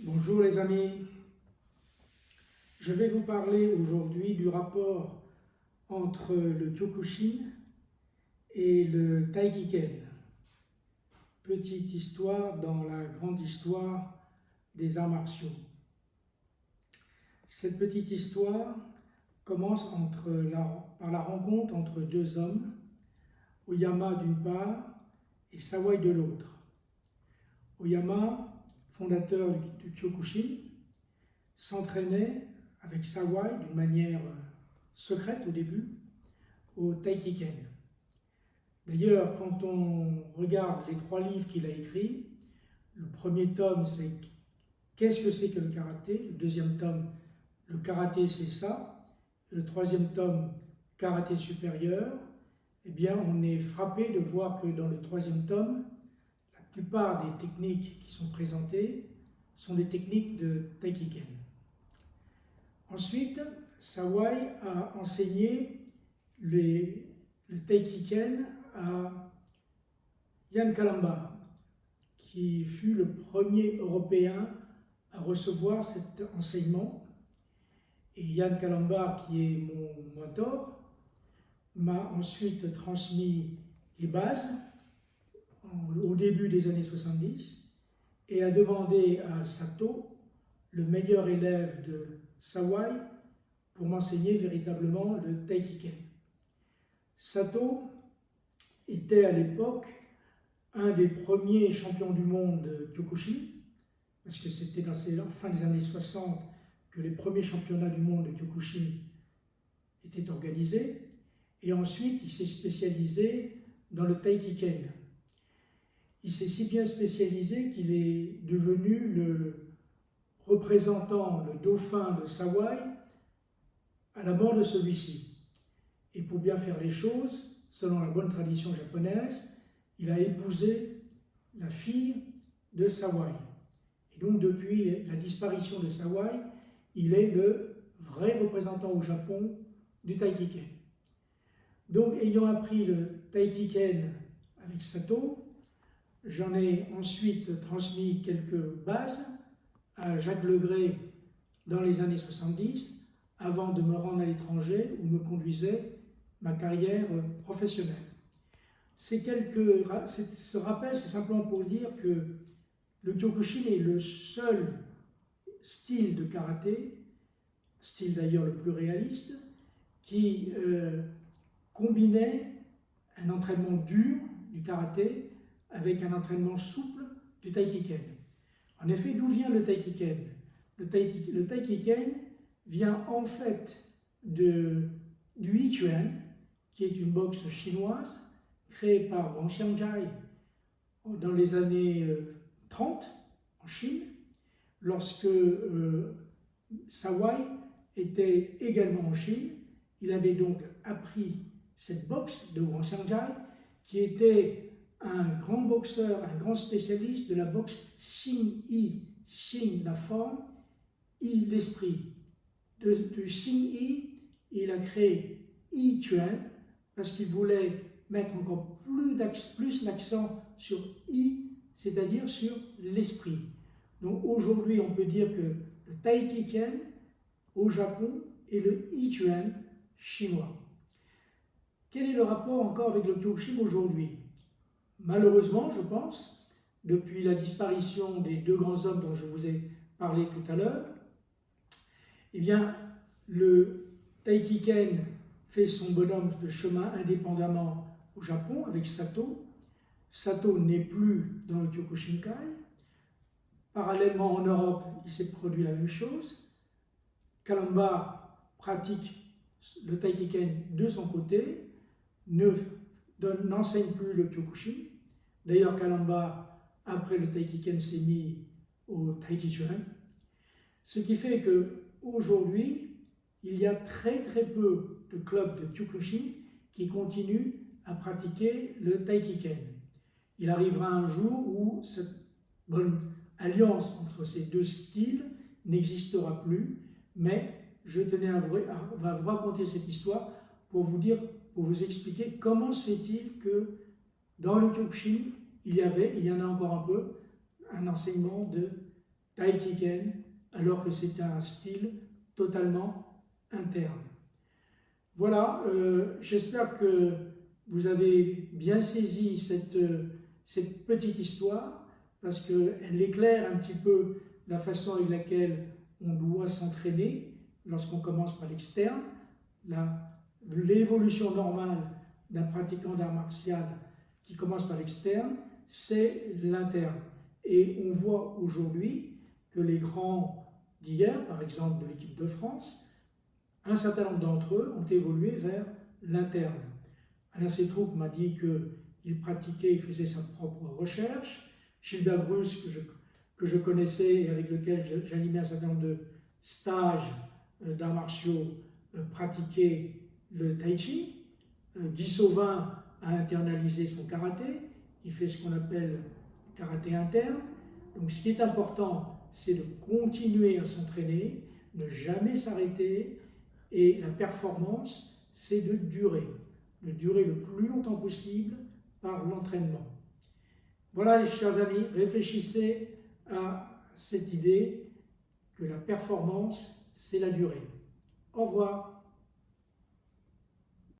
Bonjour les amis, je vais vous parler aujourd'hui du rapport entre le Kyokushin et le Taikiken. Petite histoire dans la grande histoire des arts martiaux. Cette petite histoire commence par la rencontre entre deux hommes, Oyama d'une part et Sawai de l'autre. Oyama, fondateur du Kyokushin, s'entraînait avec Sawai d'une manière secrète au début au Taikiken. D'ailleurs, quand on regarde les 3 livres qu'il a écrits, le premier tome c'est qu'est-ce que c'est que le karaté, le deuxième tome le karaté c'est ça, le troisième tome karaté supérieur, eh bien on est frappé de voir que dans le troisième tome, la plupart des techniques qui sont présentées sont des techniques de Taikiken. Ensuite, Sawai a enseigné le Taikiken à Ian Calamba, qui fut le premier Européen à recevoir cet enseignement. Et Ian Calamba, qui est mon mentor, m'a ensuite transmis les bases au début des années 70 et a demandé à Sato, le meilleur élève de Sawai, pour m'enseigner véritablement le Taikiken. Sato était à l'époque un des premiers champions du monde de Kyokushin, parce que c'était dans la fin des années 60 que les premiers championnats du monde de Kyokushin étaient organisés, et ensuite il s'est spécialisé dans le Taikiken. Il s'est si bien spécialisé qu'il est devenu le représentant, le dauphin de Sawai à la mort de celui-ci. Et pour bien faire les choses, selon la bonne tradition japonaise, il a épousé la fille de Sawai. Et donc depuis la disparition de Sawai, il est le vrai représentant au Japon du Taikiken. Donc ayant appris le Taikiken avec Sato, j'en ai ensuite transmis quelques bases à Jacques Legray dans les années 70, avant de me rendre à l'étranger où me conduisait ma carrière professionnelle. Ce rappel, c'est simplement pour dire que le Kyokushin est le seul style de karaté, style d'ailleurs le plus réaliste, qui combinait un entraînement dur du karaté avec un entraînement souple du Taikiken. En effet, d'où vient le Taikiken? Le Taikiken vient en fait du Yichuan, qui est une boxe chinoise créée par Wang Xiangjai dans les années 30 en Chine, lorsque Sawai était également en Chine. Il avait donc appris cette boxe de Wang Xiangjai, qui était un grand boxeur, un grand spécialiste de la boxe Xing-Yi. Xing, la forme, Yi, l'esprit. Du Xing-Yi, il a créé Yi-Chuan parce qu'il voulait mettre encore plus l'accent sur Yi, c'est-à-dire sur l'esprit. Donc aujourd'hui, on peut dire que le Taikiken au Japon est le Yi-Chuan chinois. Quel est le rapport encore avec le Kyokushin aujourd'hui? Malheureusement, je pense, depuis la disparition des 2 grands hommes dont je vous ai parlé tout à l'heure, eh bien, le Taikiken fait son bonhomme de chemin indépendamment au Japon avec Sato. Sato n'est plus dans le Kyokushinkai. Parallèlement en Europe, il s'est produit la même chose. Calamba pratique le Taikiken de son côté, n'enseigne plus le Kyokushin. D'ailleurs, Calamba, après le Taikiken, s'est mis au Taijichuan. Ce qui fait qu'aujourd'hui, il y a très peu de clubs de Kyokushin qui continuent à pratiquer le Taikiken. Il arrivera un jour où cette bonne alliance entre ces 2 styles n'existera plus, mais je tenais à vous raconter cette histoire pour vous expliquer comment se fait-il que dans le Kyokushin, il y en a encore un peu, un enseignement de Taikiken, alors que c'était un style totalement interne. Voilà, j'espère que vous avez bien saisi cette petite histoire, parce qu'elle éclaire un petit peu la façon avec laquelle on doit s'entraîner lorsqu'on commence par l'externe, l'évolution normale d'un pratiquant d'art martial qui commence par l'externe, c'est l'interne. Et on voit aujourd'hui que les grands d'hier, par exemple de l'équipe de France, un certain nombre d'entre eux ont évolué vers l'interne. Alain Sétrouk m'a dit qu'il pratiquait, il faisait sa propre recherche. Gilbert Bruce, que je connaissais et avec lequel j'animais un certain nombre de stages d'arts martiaux, pratiquait le tai chi. Guy Sauvin a internalisé son karaté, il fait ce qu'on appelle karaté interne. Donc ce qui est important, c'est de continuer à s'entraîner, ne jamais s'arrêter, et la performance, c'est de durer le plus longtemps possible par l'entraînement. Voilà, les chers amis, réfléchissez à cette idée que la performance, c'est la durée. Au revoir.